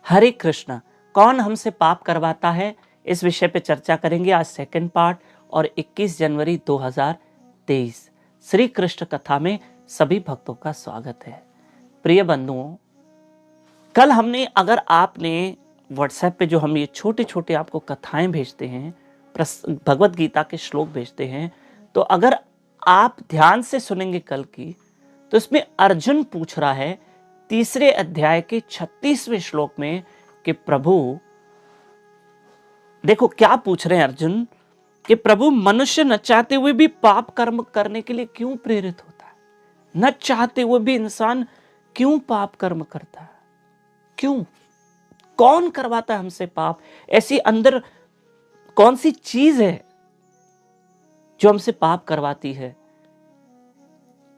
हरे कृष्ण। कौन हमसे पाप करवाता है, इस विषय पे चर्चा करेंगे आज सेकंड पार्ट। और 21 जनवरी 2023 श्री कृष्ण कथा में सभी भक्तों का स्वागत है। प्रिय बंधुओं, कल हमने, अगर आपने व्हाट्सएप पे जो हम ये छोटे छोटे आपको कथाएं भेजते हैं, भगवत गीता के श्लोक भेजते हैं, तो अगर आप ध्यान से सुनेंगे कल की, तो इसमें अर्जुन पूछ रहा है तीसरे अध्याय के 36वें श्लोक में कि प्रभु, देखो क्या पूछ रहे हैं अर्जुन, कि प्रभु मनुष्य न चाहते हुए भी पाप कर्म करने के लिए क्यों प्रेरित होता है? न चाहते हुए भी इंसान क्यों पाप कर्म करता है? क्यों? कौन करवाता है हमसे पाप? ऐसी अंदर कौन सी चीज है जो हमसे पाप करवाती है?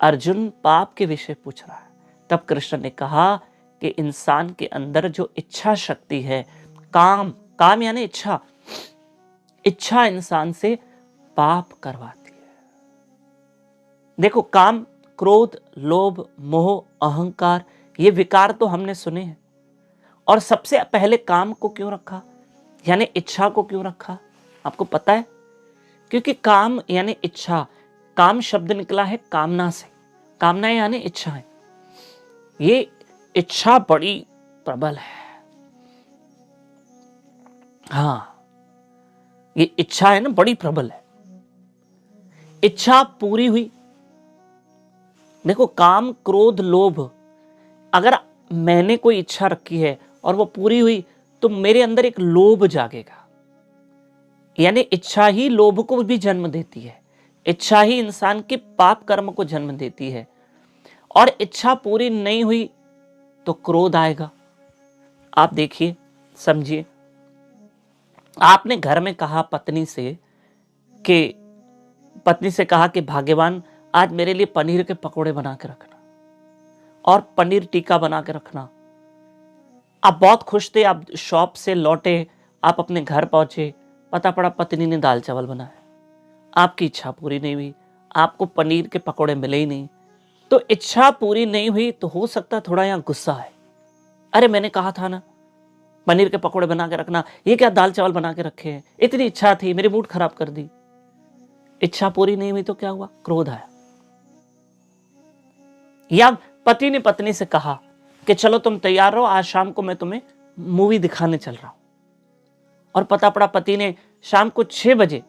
अर्जुन पाप के विषय पूछ रहा है। तब कृष्ण ने कहा कि इंसान के अंदर जो इच्छा शक्ति है, काम यानी इच्छा इंसान से पाप करवाती है। देखो, काम, क्रोध, लोभ, मोह, अहंकार, ये विकार तो हमने सुने हैं। और सबसे पहले काम को क्यों रखा, यानी इच्छा को क्यों रखा, आपको पता है? क्योंकि काम यानी इच्छा, काम शब्द निकला है कामना से। कामना यानी इच्छा है। ये इच्छा बड़ी प्रबल है। हाँ, ये इच्छा है ना, बड़ी प्रबल है। इच्छा पूरी हुई, देखो काम, क्रोध, लोभ, अगर मैंने कोई इच्छा रखी है और वो पूरी हुई तो मेरे अंदर एक लोभ जागेगा। यानी इच्छा ही लोभ को भी जन्म देती है। इच्छा ही इंसान के पाप कर्म को जन्म देती है। और इच्छा पूरी नहीं हुई तो क्रोध आएगा। आप देखिए, समझिए, आपने घर में कहा पत्नी से कि भाग्यवान, आज मेरे लिए पनीर के पकोड़े बना के रखना और पनीर टिक्का बना के रखना। आप बहुत खुश थे, आप शॉप से लौटे, आप अपने घर पहुंचे, पता पड़ा पत्नी ने दाल चावल बनाया। आपकी इच्छा पूरी नहीं हुई, आपको पनीर के पकोड़े मिले ही नहीं। तो इच्छा पूरी नहीं हुई तो हो सकता थोड़ा यहां गुस्सा है। अरे मैंने कहा था ना पनीर के पकोड़े बना के रखना, ये क्या दाल चावल बना के रखे हैं? इतनी इच्छा थी, मेरी मूड खराब कर दी। इच्छा पूरी नहीं हुई तो क्या हुआ? क्रोध आया। या पति ने पत्नी से कहा कि चलो तुम तैयार रहो, आज शाम को मैं तुम्हें मूवी दिखाने चल रहा हूं। और पता पड़ा पति ने शाम को 6 बजे,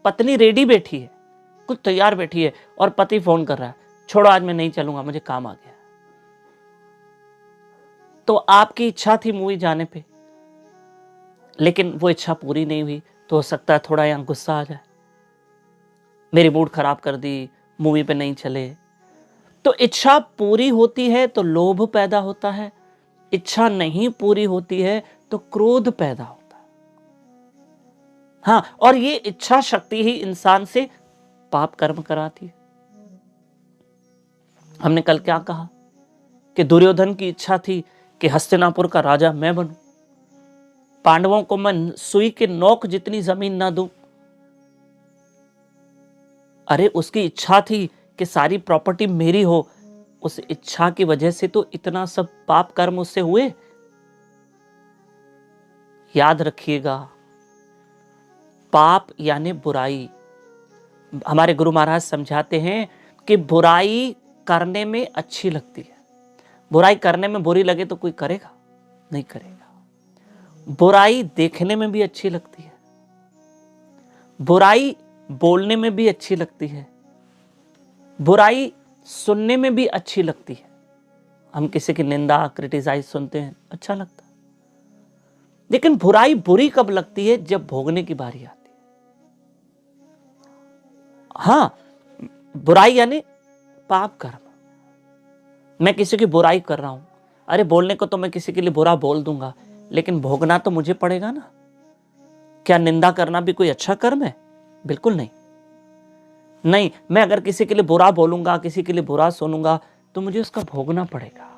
पत्नी रेडी बैठी है, कुछ तैयार बैठी है, और पति फोन कर रहा है, छोड़ो आज मैं नहीं चलूंगा, मुझे काम आ गया। तो आपकी इच्छा थी मूवी जाने पे, लेकिन वो इच्छा पूरी नहीं हुई तो हो सकता है थोड़ा यहां गुस्सा आ जाए, मेरी मूड खराब कर दी, मूवी पे नहीं चले। तो इच्छा पूरी होती है तो लोभ पैदा होता है, इच्छा नहीं पूरी होती है तो क्रोध पैदा होता है। हाँ, और ये इच्छा शक्ति ही इंसान से पाप कर्म कराती है। हमने कल क्या कहा कि दुर्योधन की इच्छा थी कि हस्तिनापुर का राजा मैं बनूं, पांडवों को मैं सुई के नोक जितनी जमीन ना दूं। अरे उसकी इच्छा थी कि सारी प्रॉपर्टी मेरी हो। उस इच्छा की वजह से तो इतना सब पाप कर्म उससे हुए। याद रखिएगा, पाप यानी बुराई। हमारे गुरु महाराज समझाते हैं कि बुराई करने में अच्छी लगती है। बुराई करने में बुरी लगे तो कोई करेगा? नहीं करेगा। बुराई देखने में भी अच्छी लगती है, बुराई बोलने में भी अच्छी लगती है, बुराई सुनने में भी अच्छी लगती है। हम किसी की निंदा, क्रिटिसाइज सुनते हैं, अच्छा लगता है। लेकिन बुराई बुरी कब लगती है? जब भोगने की बारी आती है। हाँ, बुराई यानी पाप कर्म। मैं किसी की बुराई कर रहा हूं, अरे बोलने को तो मैं किसी के लिए बुरा बोल दूंगा, लेकिन भोगना तो मुझे पड़ेगा ना। क्या निंदा करना भी कोई अच्छा कर्म है? बिल्कुल नहीं। नहीं, मैं अगर किसी के लिए बुरा बोलूंगा, किसी के लिए बुरा सुनूंगा, तो मुझे उसका भोगना पड़ेगा।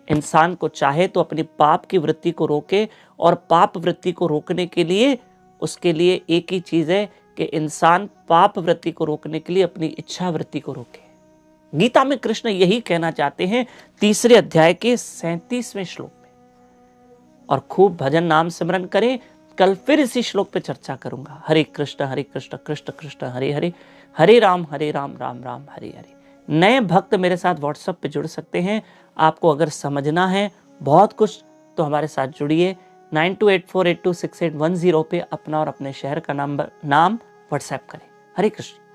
इंसान को चाहे तो अपनी पाप की वृत्ति को रोके, और पाप वृत्ति को रोकने के लिए उसके लिए एक ही चीज है कि इंसान पाप वृत्ति को रोकने के लिए अपनी इच्छा वृत्ति को रोके। गीता में कृष्ण यही कहना चाहते हैं तीसरे अध्याय के 37वें श्लोक में और खूब भजन नाम सिमरन करें। कल फिर इसी श्लोक पे चर्चा करूंगा। हरे कृष्ण कृष्ण कृष्ण हरे हरे, हरे राम राम राम हरे हरे। नए भक्त मेरे साथ व्हाट्सएप पे जुड़ सकते हैं। आपको अगर समझना है बहुत कुछ तो हमारे साथ जुड़िए। 9284826810 पे अपना और अपने शहर का नाम व्हाट्सएप करें। हरे कृष्ण।